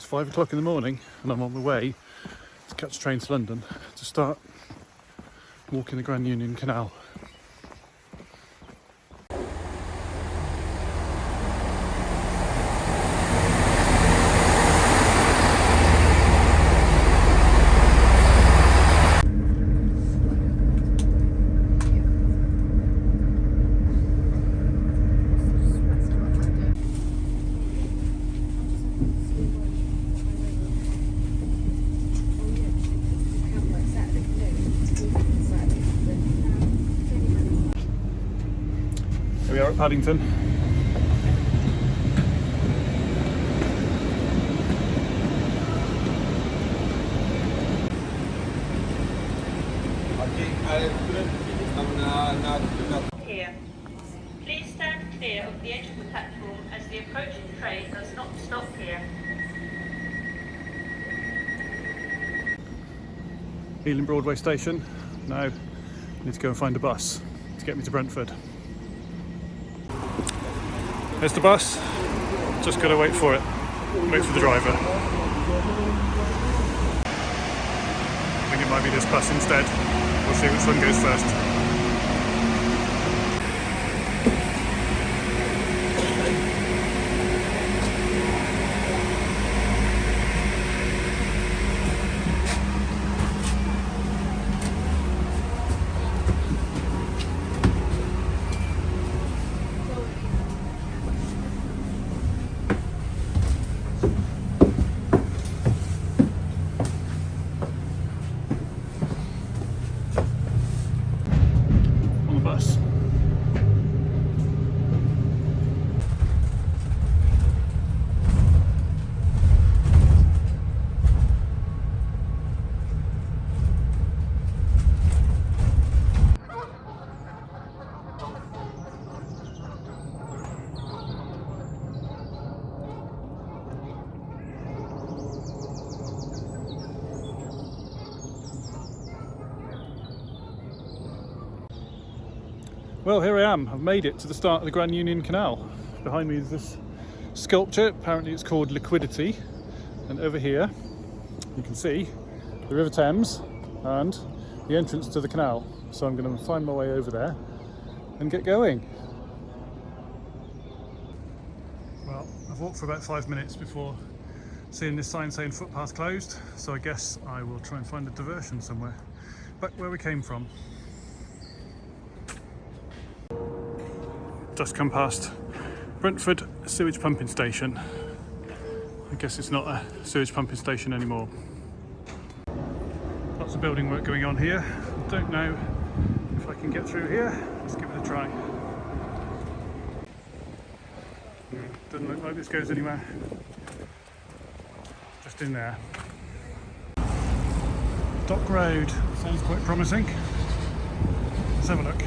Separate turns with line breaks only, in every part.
5 o'clock in the morning and I'm on my way to catch a train to London to start walking the Grand Union Canal. Here we are at Paddington.
Here. Please stand clear of the edge of the platform as the approaching train does not stop here.
Ealing Broadway station. Now I need to go and find a bus to get me to Brentford. There's the bus, just got to wait for it, wait for the driver. I think it might be this bus instead. We'll see which one goes first. Bus. Well, here I am. I've made it to the start of the Grand Union Canal. Behind me is this sculpture. Apparently it's called Liquidity. And over here you can see the River Thames and the entrance to the canal. So I'm going to find my way over there and get going. Well, I've walked for about 5 minutes before seeing this sign saying footpath closed. So I guess I will try and find a diversion somewhere. Back where we came from. Just come past Brentford sewage pumping station. I guess it's not a sewage pumping station anymore. Lots of building work going on here. I don't know if I can get through here. Let's give it a try. Doesn't look like this goes anywhere. Just in there. Dock Road. Sounds quite promising. Let's have a look.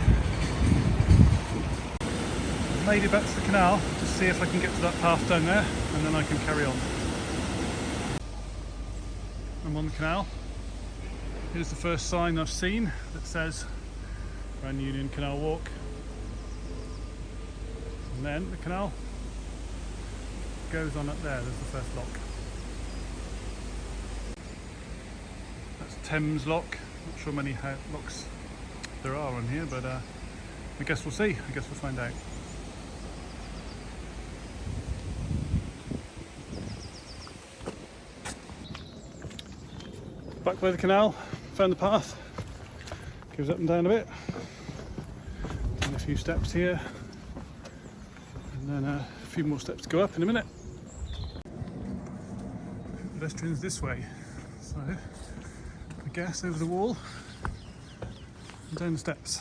Made it back to the canal to see if I can get to that path down there and then I can carry on. I'm on the canal. Here's the first sign I've seen that says Grand Union Canal Walk. And then the canal goes on up there. There's the first lock. That's Thames lock. Not sure many locks there are on here, but I guess we'll see. I guess we'll find out. Back by the canal, found the path, goes up and down a bit, done a few steps here, and then a few more steps to go up in a minute. Pedestrians this way, so I guess over the wall and down the steps.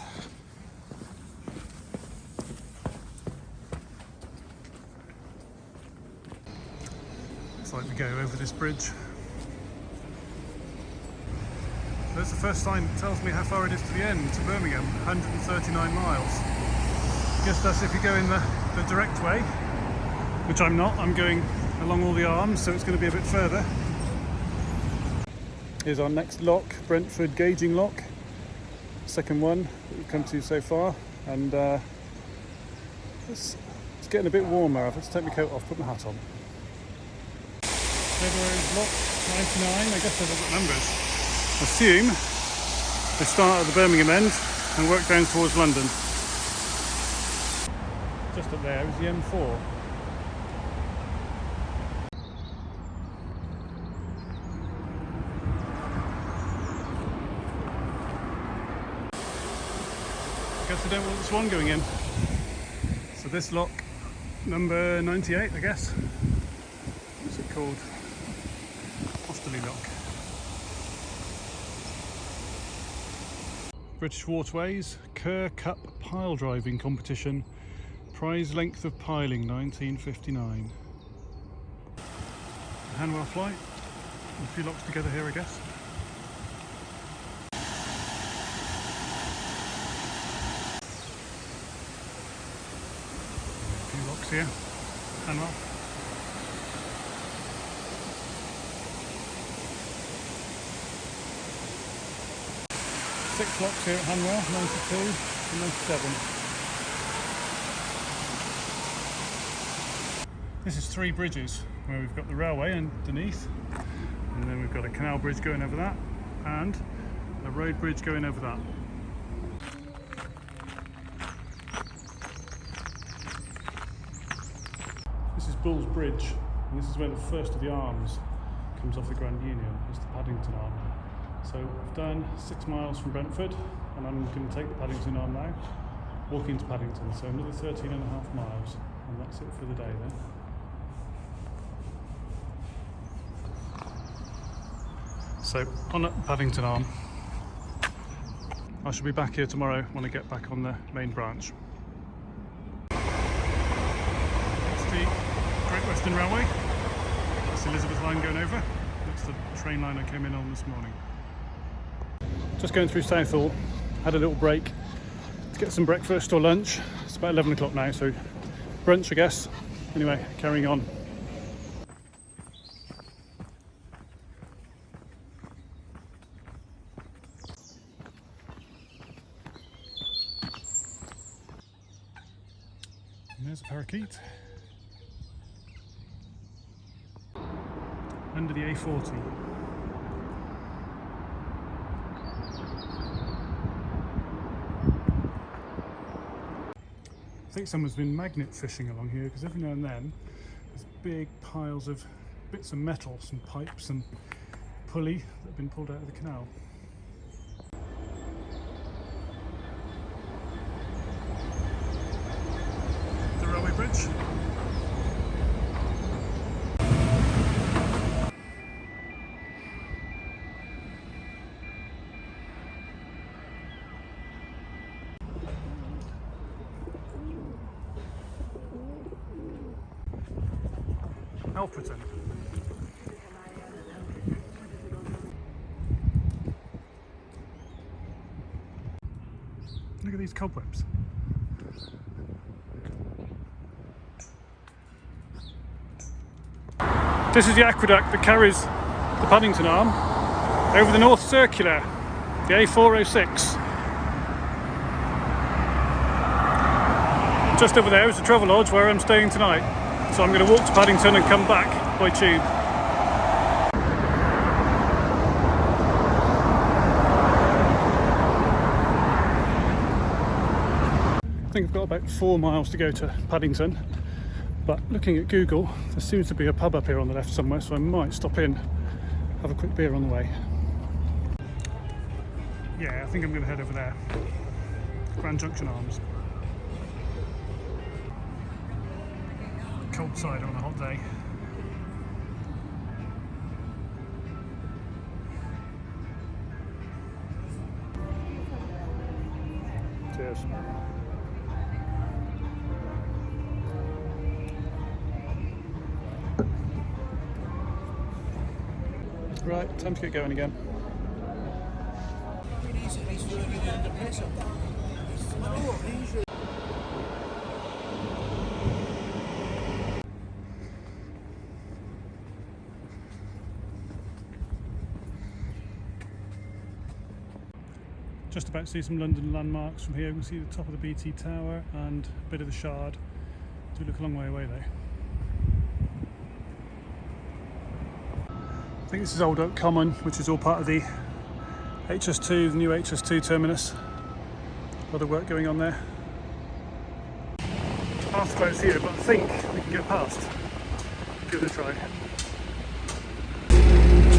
It's like we go over this bridge. There's the first sign that tells me how far it is to the end, to Birmingham, 139 miles. I guess that's if you go in the direct way, which I'm not. I'm going along all the arms, so it's going to be a bit further. Here's our next lock, Brentford gauging lock. Second one that we've come to so far, and it's getting a bit warmer. I've had to take my coat off, put my hat on. February's lock 99, I guess they've all got numbers. Assume they start at the Birmingham end and work down towards London. Just up there is the M4. I guess I don't want the Swan going in. So this lock, number 98, I guess. What's it called? Osterley Lock. British Waterways Kerr Cup Pile Driving Competition. Prize length of piling 1959. Hanwell flight. A few locks together here, I guess. A few locks here. Hanwell. Six locks here at Hanwell, 92 and 97. This is three bridges where we've got the railway underneath, and then we've got a canal bridge going over that, and a road bridge going over that. This is Bull's Bridge, and this is where the first of the arms comes off the Grand Union. It's the Paddington arm. So I've done 6 miles from Brentford, and I'm going to take the Paddington arm now, walking to Paddington, so another 13.5 miles, and that's it for the day then. So on at Paddington arm. I shall be back here tomorrow when I get back on the main branch. That's the Great Western Railway. That's the Elizabeth line going over. That's the train line I came in on this morning. Just going through Southall, had a little break to get some breakfast or lunch. It's about 11 o'clock now, so brunch I guess. Anyway, carrying on. And there's a parakeet. Under the A40. I think someone's been magnet fishing along here, because every now and then there's big piles of bits of metal, some pipes and pulley that have been pulled out of the canal. The railway bridge. Alperton. Look at these cobwebs. This is the aqueduct that carries the Paddington arm over the North Circular, the A406. Just over there is the Travelodge where I'm staying tonight. So I'm going to walk to Paddington and come back by tube. I think I've got about 4 miles to go to Paddington, but looking at Google, there seems to be a pub up here on the left somewhere, so I might stop in, have a quick beer on the way. Yeah, I think I'm going to head over there. Grand Junction Arms. Cold cider on a hot day. Cheers. Right, time to get going again. Just about to see some London landmarks from here. We can see the top of the BT Tower and a bit of the Shard. Do look a long way away though. I think this is Old Oak Common, which is all part of the HS2, the new HS2 terminus. A lot of work going on there. Path closed here, but I think we can get past. Give it a try.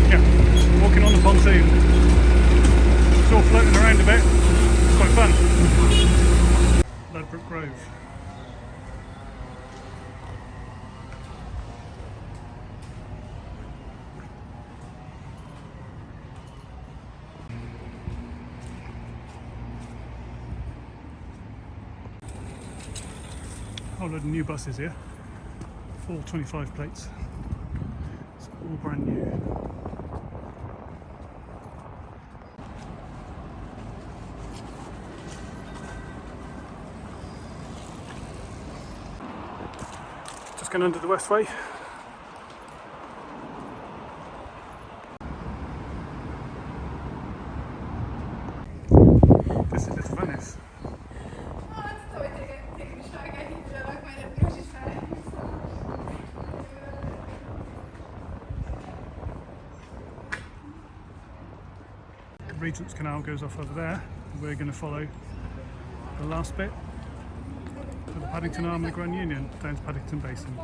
Yeah, walking on the pontoon. It's all floating around a bit. It's quite fun. Ladbroke Grove. A whole load of new buses here, all 25 plates, it's all brand new. Just going under the Westway. This is Little Venice. Regent's Canal goes off over there. We're going to follow the last bit of the Paddington arm of the Grand Union down to Paddington Basin.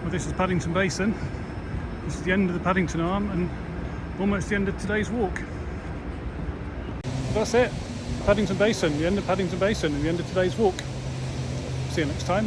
This is Paddington Basin. This is the end of the Paddington arm and almost the end of today's walk. That's it. Paddington Basin, the end of Paddington Basin and the end of today's walk. See you next time.